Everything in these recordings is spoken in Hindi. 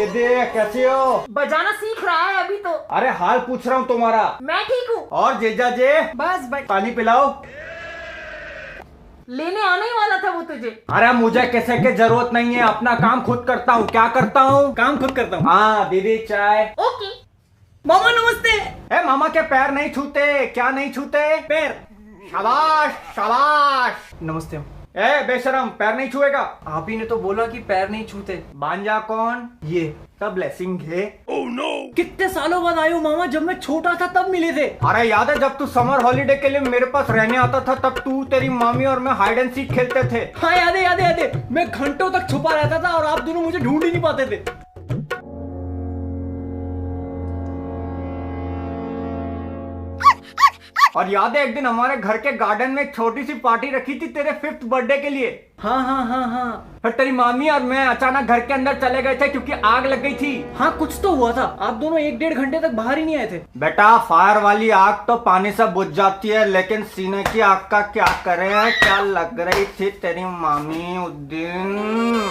दीदी कैसे हो? बजाना सीख रहा है अभी तो। अरे हाल पूछ रहा हूँ तुम्हारा। मैं ठीक हूँ। और जीजा जी बस पानी पिलाओ। लेने आने ही वाला था वो तुझे। अरे मुझे किसी की जरूरत नहीं है, अपना काम खुद करता हूँ। क्या करता हूँ? काम खुद करता हूँ। हाँ दीदी चाय। ओके। मामा नमस्ते। ए मामा के पैर नहीं छूते। क्या नहीं छूते? पैर। शाबाश शाबाश। नमस्ते। ए बेशरम, पैर नहीं छुएगा। आप ही ने तो बोला कि पैर नहीं छूते। बांजा कौन? ये सब ब्लेसिंग है। Oh no. कितने सालों बाद आए हो मामा, जब मैं छोटा था तब मिले थे। अरे याद है जब तू समर हॉलीडे के लिए मेरे पास रहने आता था, तब तू, तेरी मामी और मैं हाइड एंड सीक खेलते थे। हाँ याद है याद है याद है। मैं घंटों तक छुपा रहता था और आप दोनों मुझे ढूंढ ही नहीं पाते थे। और याद है एक दिन हमारे घर के गार्डन में एक छोटी सी पार्टी रखी थी तेरे 5th बर्थडे के लिए। हाँ हाँ हाँ हाँ। फिर तेरी मामी और मैं अचानक घर के अंदर चले गए थे क्योंकि आग लग गई थी। हाँ कुछ तो हुआ था, आप दोनों 1-1.5 घंटे तक बाहर ही नहीं आए थे। बेटा फायर वाली आग तो पानी से बुझ जाती है, लेकिन सीने की आग का क्या करे? क्या लग रही थी तेरी मामी उस दिन?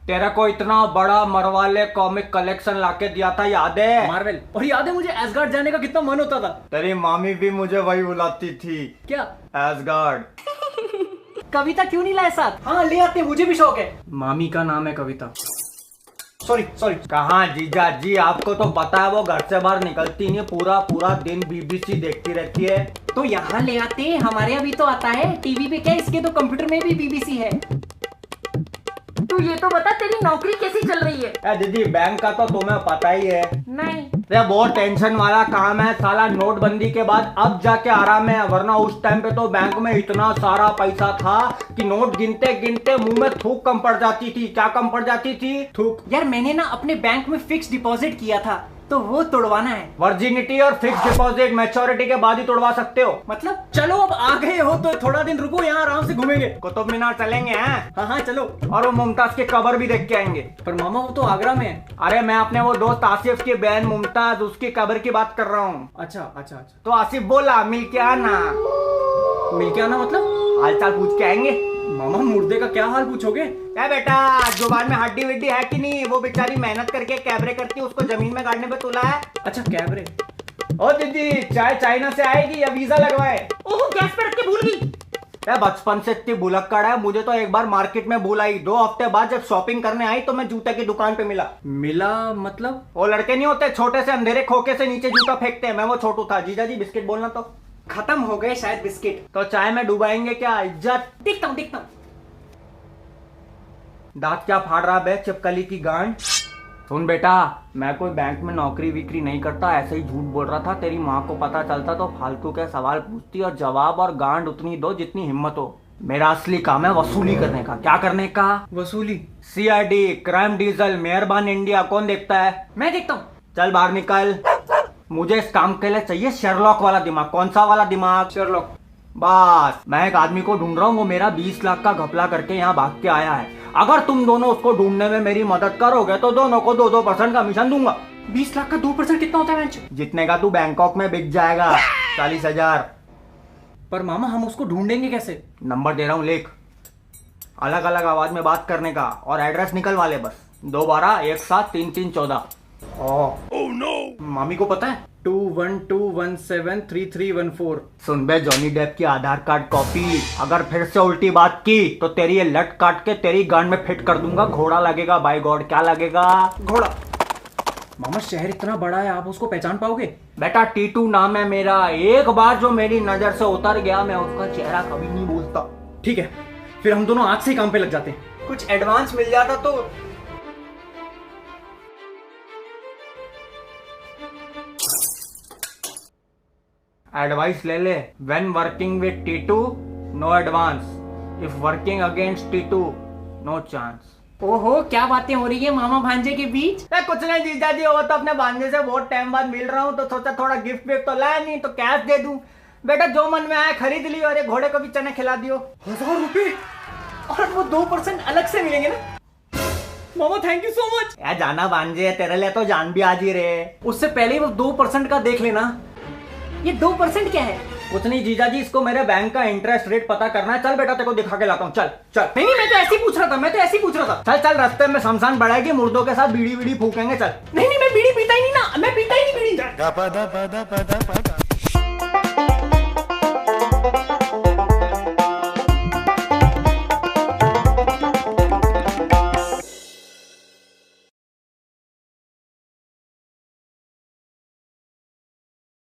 तेरा को इतना बड़ा मरवाले कॉमिक कलेक्शन लाके दिया था, याद है? मार्वल। और याद है मुझे एसगार्ड जाने का कितना मन होता था। तेरी मामी भी मुझे वही बुलाती थी। क्या? एसगार्ड। कविता क्यों नहीं लाए साथ? हाँ ले आते, मुझे भी शौक है। मामी का नाम है कविता। सॉरी। कहाँ जीजा जी, आपको तो पता है वो घर से बाहर निकलती नहीं, पूरा दिन बीबीसी देखती रहती है। तो यहाँ ले आते, हमारे यहाँ भी तो आता है टीवी पे। क्या इसके तो कंप्यूटर में भी बीबीसी है। तू ये तो बता तेरी नौकरी कैसी चल रही है? दीदी बैंक का तो तुम्हें पता ही है। नहीं। ये बहुत टेंशन वाला काम है साला। नोटबंदी के बाद अब जाके आराम है, वरना उस टाइम पे तो बैंक में इतना सारा पैसा था कि नोट गिनते गिनते मुंह में थूक कम पड़ जाती थी। क्या कम पड़ जाती थी? थूक। यार मैंने ना अपने बैंक में फिक्स डिपॉजिट किया था, तो वो तोड़वाना है। वर्जिनिटी और फिक्स डिपॉजिट मैच्योरिटी के बाद ही तोड़वा सकते हो। मतलब चलो अब आ गए हो तो थोड़ा दिन रुको, यहाँ आराम से घूमेंगे। कुतुब मीनार चलेंगे हैं? हाँ हाँ चलो। और वो मुमताज की कब्र भी देख के आएंगे। पर मामा वो तो आगरा में है। अरे मैं अपने वो दोस्त आसिफ की बहन मुमताज, उसकी कब्र की बात कर रहा हूँ। अच्छा। तो आसिफ बोला मिल के आना। मिल के आना मतलब? हाल चाल पूछ के आएंगे। मामा मुर्दे का क्या हाल पूछोगे? क्या बेटा, जुबान में हड्डी विड्डी है कि नहीं? वो बेचारी मेहनत करके कैबरे करती है, उसको जमीन में गाड़ने पे तुला है। अच्छा कैबरे। ओ दीदी चाय चाइना से आएगी या वीजा लगवाए? ओह गैस पे रख के भूल गई। बचपन से इतनी भुलक्कड़ है, मुझे तो एक बार मार्केट में भूल आई। 2 हफ्ते बाद जब शॉपिंग करने आई तो मैं जूते की दुकान पे मिला मतलब? वो लड़के नहीं होते छोटे से अंधेरे खोखे से नीचे जूता फेंकते हैं, मैं वो छोटू था। जीजा जी बिस्किट बोलना। तो खत्म हो गए शायद बिस्किट। तो चाय में डुबाएंगे क्या? इज्जत। देखता हूँ। दांत क्या फाड़ रहा बे, चिपकली की गांड। सुन बेटा, मैं कोई बैंक में नौकरी विक्री नहीं करता, ऐसे ही झूठ बोल रहा था। तेरी माँ को पता चलता तो फालतू के सवाल पूछती और जवाब और गांड उतनी दो जितनी हिम्मत हो। मेरा असली काम है वसूली करने का। क्या करने का? वसूली। CID, क्राइम डीजल, मेहरबान इंडिया। कौन देखता है? मैं देखता हूँ। चल बाहर निकल। मुझे इस काम के लिए चाहिए शेरलॉक वाला दिमाग। कौन सा वाला दिमाग? शेरलॉक। बस मैं एक आदमी को ढूंढ रहा हूँ, वो मेरा 20 लाख का घपला करके यहाँ भाग के आया है। अगर तुम दोनों उसको ढूंढने में मेरी मदद करोगे तो दोनों को 2% कमीशन दूंगा। 20 लाख का 2% कितना होता है? जितने का तू बैंकॉक में बिक जाएगा। 40,000। पर मामा हम उसको ढूंढेंगे कैसे? नंबर दे रहा हूँ, लिख। अलग अलग आवाज में बात करने का और एड्रेस निकलवा ले बस। 212-173314। Oh no. मामी को पता है? 2121733314। सुन बे जॉनी डेप की आधार कार्ड कॉपी, अगर फिर से उल्टी बात की तो तेरी ये लट काट के तेरी गांड में फिट कर दूंगा। घोड़ा लगेगा बाय गॉड। क्या लगेगा? घोड़ा। मामा शहर इतना बड़ा है, आप उसको पहचान पाओगे? बेटा टीटू नाम है मेरा। एक बार जो मेरी नजर से उतर गया, मैं उसका चेहरा कभी नहीं भूलता। ठीक है, फिर हम दोनों आज से ही काम पे लग जाते हैं। कुछ एडवांस मिल जाता तो। एडवाइस ले ले। When working with T two no advance, if working against T two no chance. ओहो क्या बातें हो रही है मामा भांजे के बीच? कुछ नहीं जीजा जी, वो तो अपने भांजे से बहुत टाइम बाद मिल रहा हूँ तो सोचा थोड़ा गिफ्ट विफ्ट तो लाया नहीं तो कैश दे दूं। बेटा जो मन में आया खरीद ली और एक घोड़े को भी चने खिला दियो। 1000 रुपए और वो 2% अलग से मिलेंगे ना? मामा थैंक यू सो मच। यार जाना भांजे, तेरे लिए तो जान भी आज ही रहे। उससे पहले वो 2% का देख लेना। ये 2% क्या है? कुछ नहीं जीजा जी, इसको मेरे बैंक का इंटरेस्ट रेट पता करना है। चल बेटा तेरे को दिखा के लाता हूँ, चल चल। नहीं नहीं, मैं तो ऐसे ही पूछ रहा था, मैं तो ऐसे ही पूछ रहा था। चल चल, रास्ते में शमशान बढ़ाएगी, मुर्दों के साथ बीड़ी बीड़ी फूकेंगे, चल। नहीं नहीं, मैं बीड़ी पीता ही नहीं ना, मैं पीता ही नहीं बीड़ी।